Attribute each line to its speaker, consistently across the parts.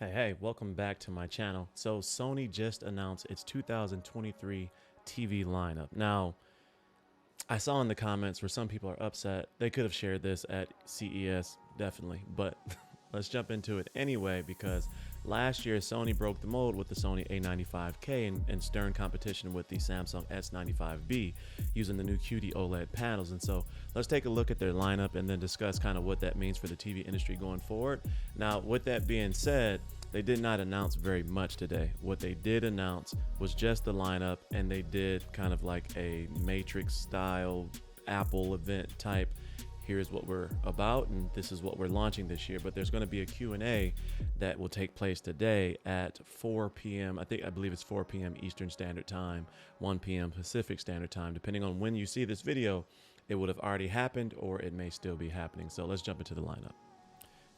Speaker 1: Hey, welcome back to my channel. So Sony just announced its 2023 TV lineup. Now, I saw in the comments where some people are upset. They could have shared this at CES, definitely, but let's jump into it anyway because last year Sony broke the mold with the Sony A95K in stern competition with the Samsung S95B using the new QD OLED panels. And so let's take a look at their lineup and then discuss kind of what that means for the TV industry going forward. Now, with that being said, they did not announce very much today. What they did announce was just the lineup, and they did kind of like a Matrix style Apple event type. Here's what we're about, and this is what we're launching this year. But there's going to be a Q&A that will take place today at 4 p.m. I believe it's 4 p.m. Eastern Standard Time, 1 p.m. Pacific Standard Time. Depending on when you see this video, it would have already happened or it may still be happening. So let's jump into the lineup.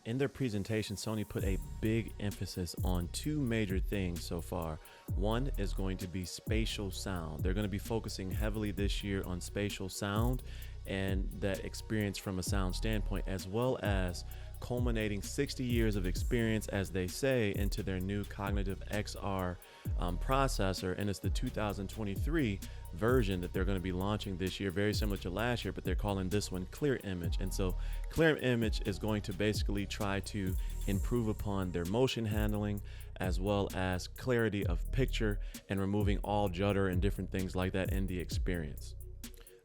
Speaker 1: In their presentation, Sony put a big emphasis on two major things so far. One is going to be spatial sound. They're going to be focusing heavily this year on spatial sound and that experience from a sound standpoint, as well as culminating 60 years of experience, as they say, into their new cognitive XR processor. And it's the 2023 version that they're going to be launching this year, very similar to last year, but they're calling this one Clear Image. And so Clear Image is going to basically try to improve upon their motion handling as well as clarity of picture and removing all judder and different things like that in the experience.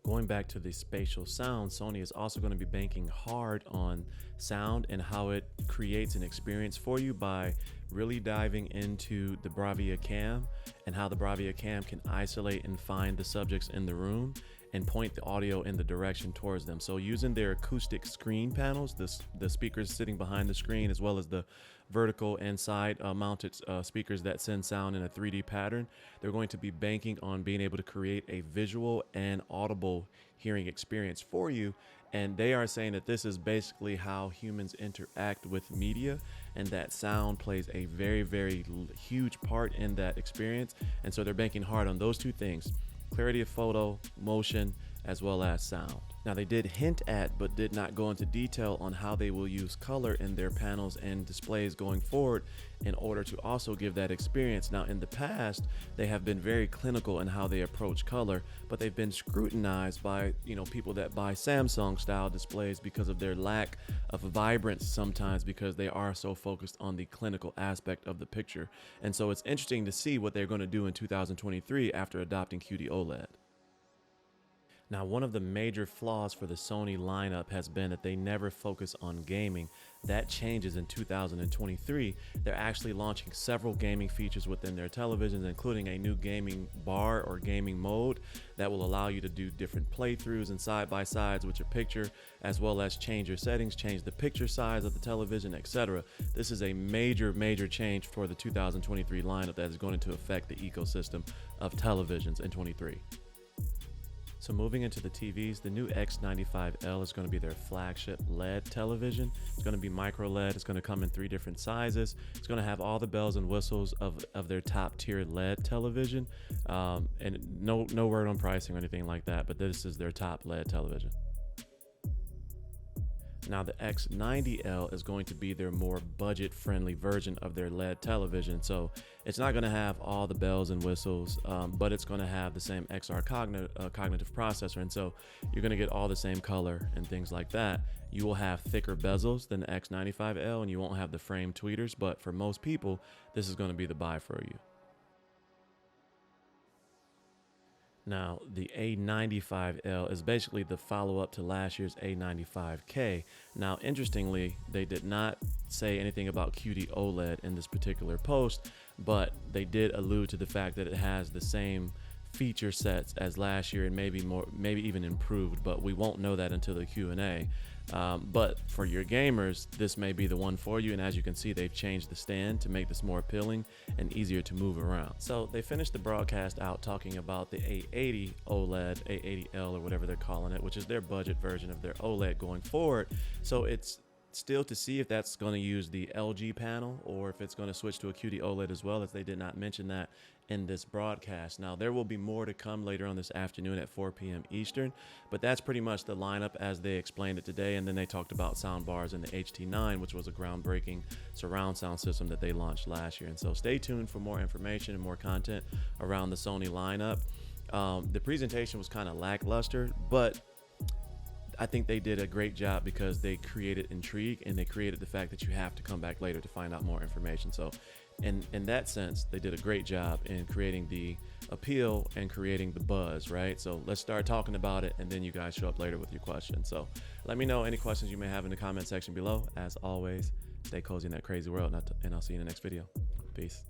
Speaker 1: Going back to the spatial sound, Sony is also going to be banking hard on sound and how it creates an experience for you by really diving into the Bravia Cam and how the Bravia Cam can isolate and find the subjects in the room and point the audio in the direction towards them. So using their acoustic screen panels, the speakers sitting behind the screen, as well as the vertical and side mounted speakers that send sound in a 3D pattern, they're going to be banking on being able to create a visual and audible hearing experience for you. And they are saying that this is basically how humans interact with media, and that sound plays a very, very huge part in that experience. And so they're banking hard on those two things: clarity of photo, motion, as well as sound. Now, they did hint at, but did not go into detail on how they will use color in their panels and displays going forward in order to also give that experience. Now, in the past, they have been very clinical in how they approach color, but they've been scrutinized by, people that buy Samsung style displays because of their lack of vibrance sometimes, because they are so focused on the clinical aspect of the picture. And so it's interesting to see what they're going to do in 2023 after adopting QD OLED. Now, one of the major flaws for the Sony lineup has been that they never focus on gaming. That changes in 2023. They're actually launching several gaming features within their televisions, including a new gaming bar or gaming mode that will allow you to do different playthroughs and side-by-sides with your picture, as well as change your settings, change the picture size of the television, etc. This is a major, major change for the 2023 lineup that is going to affect the ecosystem of televisions in 23. So moving into the TVs, the new X95L is going to be their flagship LED television. It's going to be micro LED. It's going to come in 3 different sizes. It's going to have all the bells and whistles of their top tier LED television. And no word on pricing or anything like that, but this is their top LED television. Now, the X90L is going to be their more budget-friendly version of their LED television. So it's not going to have all the bells and whistles, but it's going to have the same XR cognitive processor. And so you're going to get all the same color and things like that. You will have thicker bezels than the X95L, and you won't have the frame tweeters. But for most people, this is going to be the buy for you. Now, the A95L is basically the follow-up to last year's A95K. Now, interestingly, they did not say anything about QD OLED in this particular post, but they did allude to the fact that it has the same feature sets as last year and maybe even improved, but we won't know that until the Q&A. But for your gamers, this may be the one for you. And as you can see, they've changed the stand to make this more appealing and easier to move around. So they finished the broadcast out talking about the A80 OLED, A80L or whatever they're calling it, which is their budget version of their OLED going forward. So it's Still to see if that's going to use the LG panel or if it's going to switch to a QD OLED as well, as they did not mention that in this broadcast. Now, there will be more to come later on this afternoon at 4 p.m. Eastern, but that's pretty much the lineup as they explained it today. And then they talked about sound bars in the HT9, which was a groundbreaking surround sound system that they launched last year. And so stay tuned for more information and more content around the Sony lineup. The presentation was kind of lackluster, but I think they did a great job because they created intrigue and they created the fact that you have to come back later to find out more information. So in that sense, they did a great job in creating the appeal and creating the buzz, right? So let's start talking about it, and then you guys show up later with your questions. So let me know any questions you may have in the comment section below. As always, stay cozy in that crazy world, and I'll see you in the next video. Peace.